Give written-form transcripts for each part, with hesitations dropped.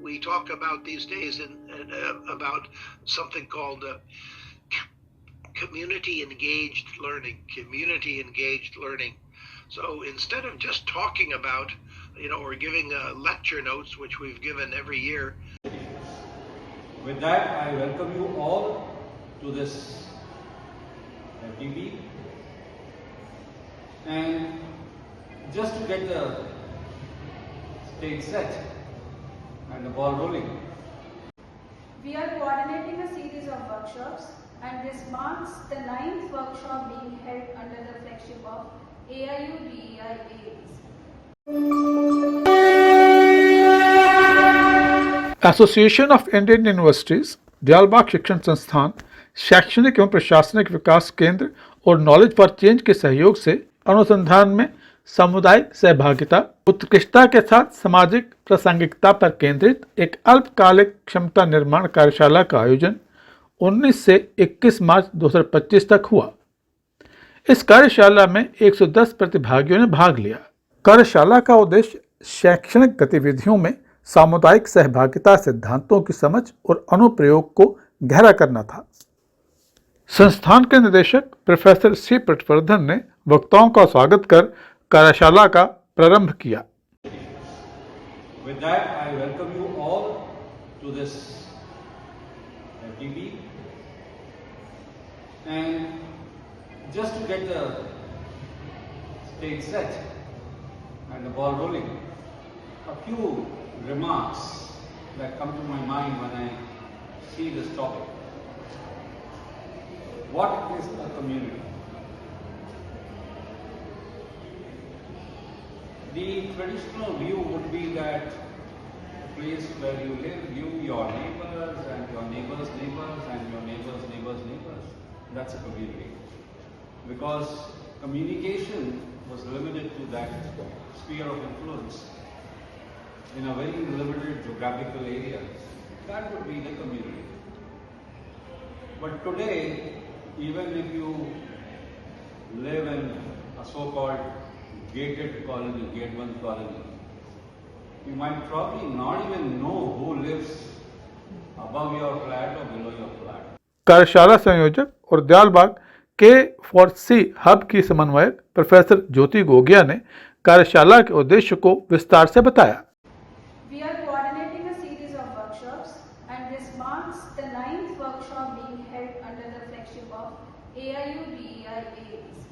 we talk about these days about something called community engaged learning. So instead of just talking about, or giving lecture notes, which we've given every year. With that, I welcome you all to this FDB. And just to get the stage set and the ball rolling, we are coordinating a series of workshops, and this marks the 9th workshop being held under the flagship of AIU DEI Beas. Association of Indian universities, Dayalbagh शिक्षण संस्थान, शैक्षणिक एवं प्रशासनिक विकास केंद्र और knowledge for change के सहयोग से अनुसंधान में सामुदायिक सहभागिता, उत्कृष्टता के साथ सामाजिक प्रासंगिकता पर केंद्रित एक अल्पकालिक क्षमता निर्माण कार्यशाला का आयोजन 19 से 21 मार्च 2025 तक हुआ। इस कार्यशाला में 110 प्रतिभागियों ने भाग लिया। कार्यशाला का उद्देश्य शैक्षणिक गतिविधियों में सामुदायिक सहभागिता सिद्धांतों की समझ और अनुप्रयोग को गहरा करना था। संस्थान के निदेशक प्रोफेसर सी पटवर्धन ने वक्ताओं का स्वागत कर कार्यशाला का प्रारंभ किया। With that, I welcome you all to this FDB. And just to get the stage set and the ball rolling, a few remarks that come to my mind when I see this topic. What is a community? The traditional view would be that the place where you live, you, your neighbors, and your neighbors' neighbors, and your neighbors' neighbors' neighbors, that's a community. Because communication was limited to that sphere of influence in a very limited geographical area, that would be the community. But today, even if you live in a so-called gated colony, gate 1 colony, you might probably not even know who lives above your flat or below your flat. कार्यशाला संयोजक और Dayalbagh K4C hub की समन्वयक professor ज्योति गोगिया ने कार्यशाला के उद्देश्य को विस्तार से बताया। We are coordinating a series of workshops, and this marks the 9th workshop being held under the flagship of AIU DEI Beas.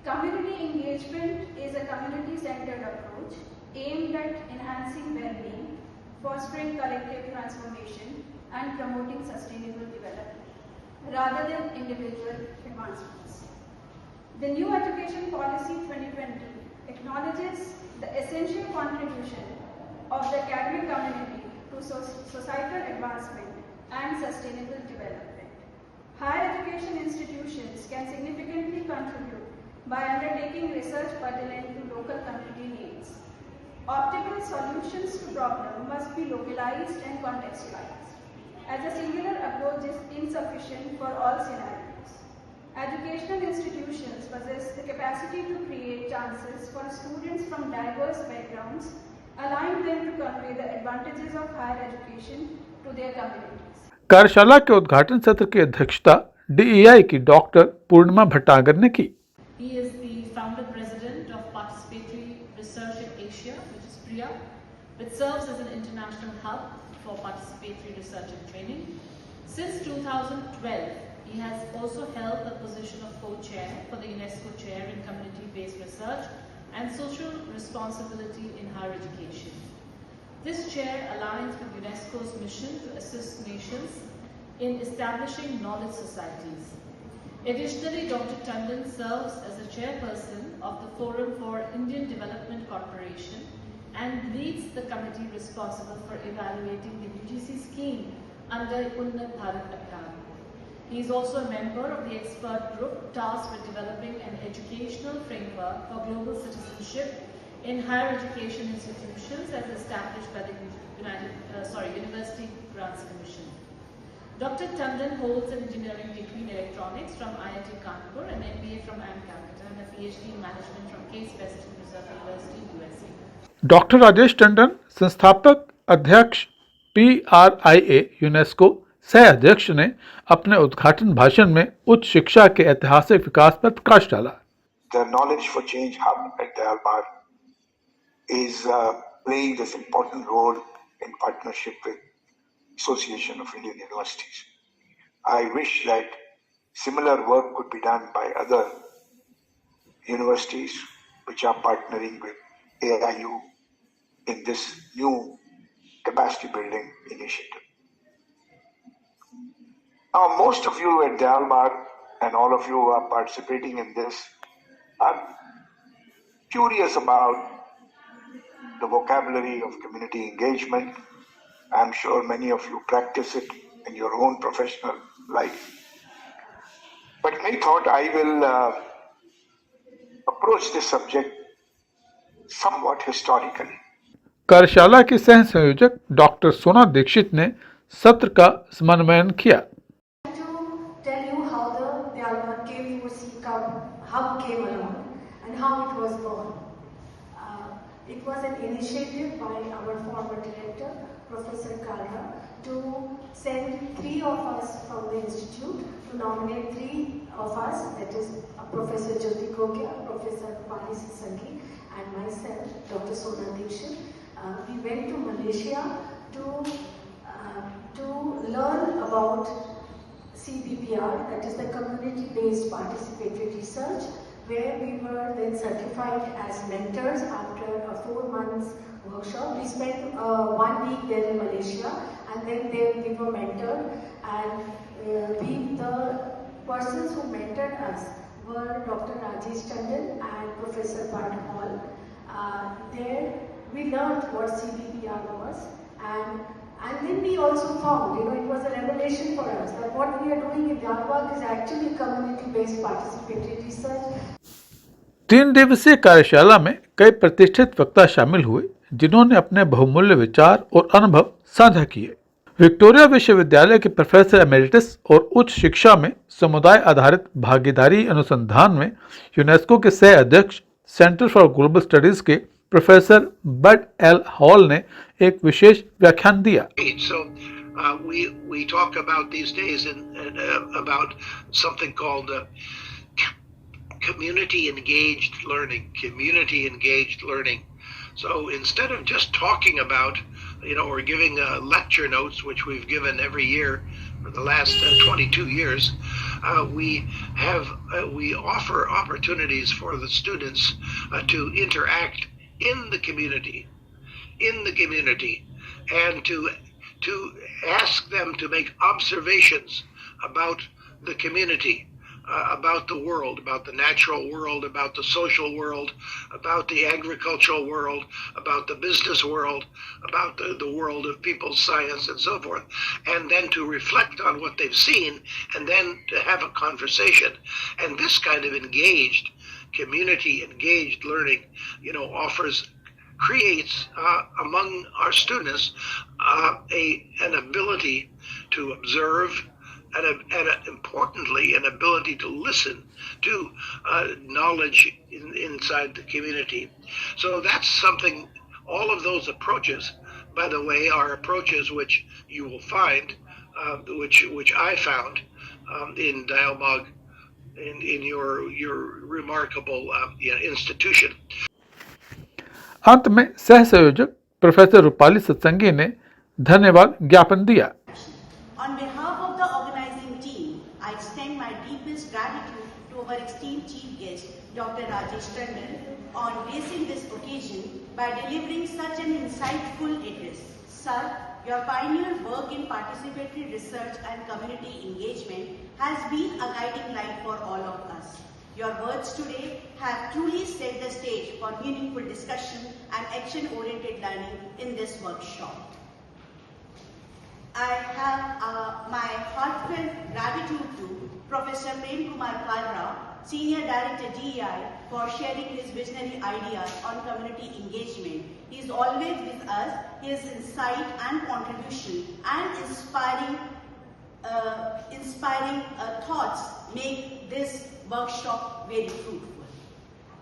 Community engagement is a community-centered approach aimed at enhancing well-being, fostering collective transformation, and promoting sustainable development, rather than individual advancements. The new Education Policy 2020 acknowledges the essential contribution of the academic community to societal advancement and sustainable development. Higher education institutions can significantly contribute by undertaking research pertinent to local community needs. Optimal solutions to problems must be localized and contextualized, as a singular approach is insufficient for all scenarios. Educational institutions possess the capacity to create chances for students from diverse backgrounds, allowing them to convey the advantages of higher education to their communities. कार्यशाला के उद्घाटन सत्र की अध्यक्षता DEI की doctor पूर्णिमा भट्टागर ने की। He is the founder president of Participatory Research in Asia, which is PRIA, which serves as an international hub for participatory research and training. Since 2012, he has also held the position of co-chair for the UNESCO Chair in Community-Based Research and Social Responsibility in Higher Education. This chair aligns with UNESCO's mission to assist nations in establishing knowledge societies. Additionally, Dr. Tandon serves as the chairperson of the Forum for Indian Development Corporation and leads the committee responsible for evaluating the UGC scheme under Unnat Bharat Abhiyan. He is also a member of the expert group tasked with developing an educational framework for global citizenship in higher education institutions as established by the University Grants Commission. Dr. Tandon holds an engineering degree in electronics from IIT Kanpur, an MBA from IIM Calcutta, and a PhD in management from Case Western Reserve University, USA. Doctor Rajesh Tandon, संस्थापक अध्यक्ष PRIA UNESCO सह अध्यक्ष ने अपने उद्घाटन भाषण में उच्च शिक्षा के ऐतिहासिक विकास पर प्रकाश डाला। The Knowledge for Change Hub at Dayalbagh is playing this important role in partnership with Association of Indian Universities. I wish that similar work could be done by other universities which are partnering with AIU in this new capacity building initiative. Now, most of you at Dayalbagh and all of you who are participating in this are curious about the vocabulary of community engagement. I'm sure many of you practice it in your own professional life. But I thought I will approach this subject somewhat historically. कार्यशाला की सह संयोजक doctor सोना दीक्षित ने सत्र का समन्वयन किया। Tell you how the Dayalbagh K4C hub came along and how it was born. It was an initiative by our former director, Professor Radha, to send 3 of us from the institute, to nominate 3 of us, that is Professor Jyoti Kokya, Professor Satsang, and myself, Dr. Sona Dikshit. We went to Malaysia to learn about CBPR, that is the community-based participatory research, where we were then certified as mentors after a 4 months workshop. We spent 1 week there in Malaysia, and then there we were mentored, and the persons who mentored us were Dr. Rajesh Tandon and Professor Bart Hall. There we learned what CBPR was, and then we also found, it was a revelation for us that what we are doing in Dayalbagh is actually community-based participatory research. 3 दिवसीय कार्यशाला में कई प्रतिष्ठित वक्ता शामिल हुए, जिन्होंने अपने बहुमूल्य विचार और अनुभव साझा किए। विक्टोरिया विश्वविद्यालय के प्रोफेसर एमेरिटस और उच्च शिक्षा में समुदाय आधारित भागीदारी अनुसंधान में यूनेस्को के सह अध्यक्ष सेंटर फॉर ग्लोबल स्टडीज के प्रोफेसर बड एल हॉल ने एक विशेष व्याख्यान दिया। We talk about these days about something called community engaged learning. So instead of just talking about, or giving lecture notes, which we've given every year for the last 22 years, we offer opportunities for the students to interact in the community, and to ask them to make observations about the community, about the world, about the natural world, about the social world, about the agricultural world, about the business world, about the world of people's science and so forth, and then to reflect on what they've seen, and then to have a conversation. And this kind of community engaged learning, creates among our students an ability to observe, and importantly, an ability to listen to knowledge inside the community. So that's something, all of those approaches, by the way, are approaches which you will find, which I found in Dayalbagh, in your remarkable institution. अंत में सह संयोजक professor Rupali सत्संगी ने धन्यवाद ज्ञापन दिया। On behalf of the organizing team, I extend my deepest gratitude to our esteemed chief guest, Dr. Rajesh Tandon, on gracing this occasion by delivering such an insightful address. Sir, your pioneer work in participatory research and community engagement has been a guiding light for all of us. Your words today have truly set the stage for meaningful discussion and action-oriented learning in this workshop. I have my heartfelt gratitude to Professor Prem Kumar Kalra, Senior Director DEI, for sharing his visionary ideas on community engagement. He is always with us. His insight and contribution and inspiring thoughts make this workshop very fruitful.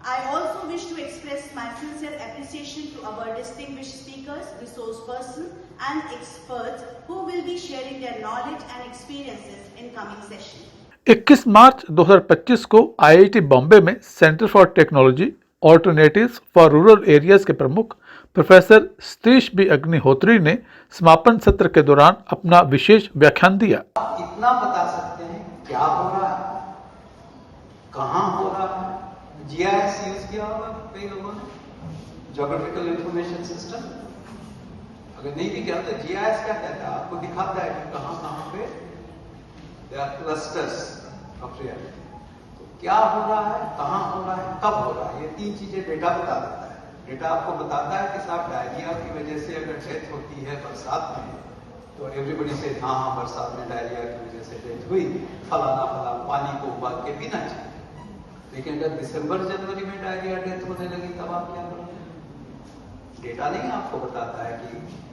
I also wish to express my sincere appreciation to our distinguished speakers, resource persons and experts who will be sharing their knowledge and experiences in coming session. 21 मार्च 2025 को IIT Bombay में centre for technology alternatives for rural areas के प्रमुख professor Satish B Agnihotri ने समापन सत्र के दौरान अपना विशेष व्याख्यान दिया। कितना बता सकते हैं क्या हो रहा है, कहाँ हो रहा है? जीआईएस यूज किया होगा कई लोगों ने, ज्योग्राफिकल इंफॉर्मेशन सिस्टम। अगर नहीं भी किया तो जीआईएस क्या कहता है, आपको दिखाता है कि कहाँ कहाँ पे there are clusters of reality. तो क्या हो रहा है, कहाँ हो रहा है, कब हो रहा है, ये 3 चीजें डेटा बता देता है। डेटा आपको बताता है कि साहब डायरिया की वजह से अगर डेथ होती है बरसात में, तो एवरीबडी से हाँ बरसात में डायरिया की वजह से डेथ हुई, फलाना फलाना पानी को उबाल के पीना चाहिए। लेकिन अगर दिसंबर जनवरी में डायरिया डेथ होने लगी तब आप क्या करोगे? डेटा नहीं आपको बताता है कि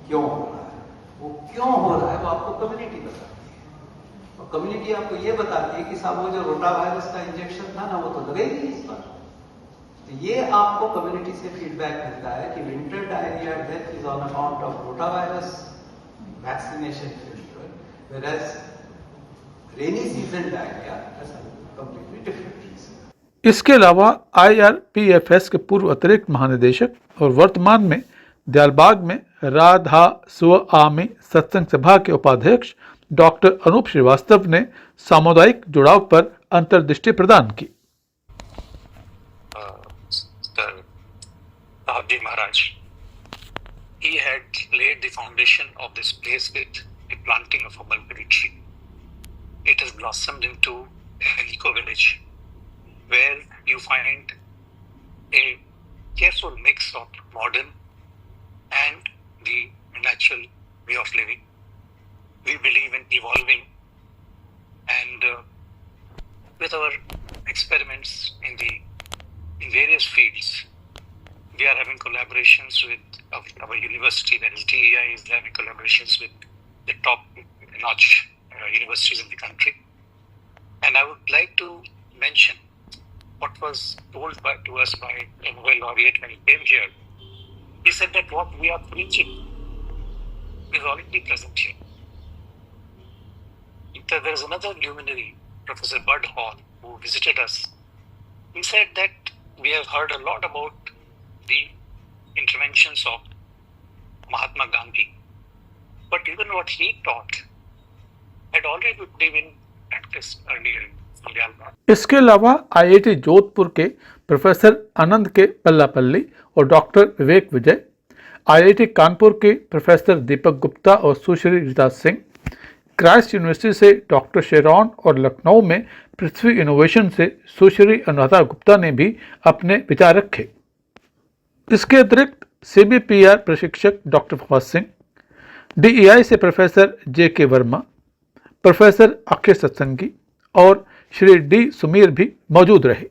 क्यों हो रहा है, वो क्यों हो रहा है वो आपको कम्युनिटी बताती है। और कम्युनिटी आपको ये बताती है कि साहब वो जो रोटा वायरस का इंजेक्शन था ना वो तो लगेगी इस बार। तो ये आपको कम्युनिटी से फीडबैक मिलता है कि winter diarrhoea death is on account of rota virus vaccination failure, whereas rainy season diarrhoea has a completely different reason. इसके अलावा IRPFS के पूर्व अतिरिक्त महानिदेशक और वर्तमान में दयालबाग में राधास्वामी सत्संग सभा के उपाध्यक्ष डॉक्टर अनूप श्रीवास्तव ने सामुदायिक जुड़ाव पर अंतर्दृष्टि प्रदान की। Ji Maharaj, he had laid the foundation of this place with the planting of a mulberry tree. It has blossomed into an eco village where you find a careful mix of modern and the natural way of living. We believe in evolving, and with our experiments in various fields, we are having collaborations with our university, that is DEI is having collaborations with the top-notch universities in the country. And I would like to mention what was told to us by a Nobel laureate when he came here. He said that what we are preaching is already present here. There is another luminary, Professor Bud Hall, who visited us. He said that we have heard a lot about the interventions of Mahatma Gandhi, but even what he taught had already been practiced earlier in Dayalbagh. इसके अलावा IIT Jodhpur के professor आनंद के पल्लापल्ली और doctor विवेक विजय, IIT Kanpur के professor Deepak Gupta और सुश्री Rita Singh, Christ university से doctor शेरॉन और लखनऊ में पृथ्वी इनोवेशन से सुश्री अनुराधा गुप्ता ने भी अपने विचार रखे। इसके अतिरिक्त CBPR प्रशिक्षक डॉक्टर फवाद सिंह, DEI से professor JK Verma, professor Akshay Satsangi और श्री D सुमीर भी मौजूद रहे।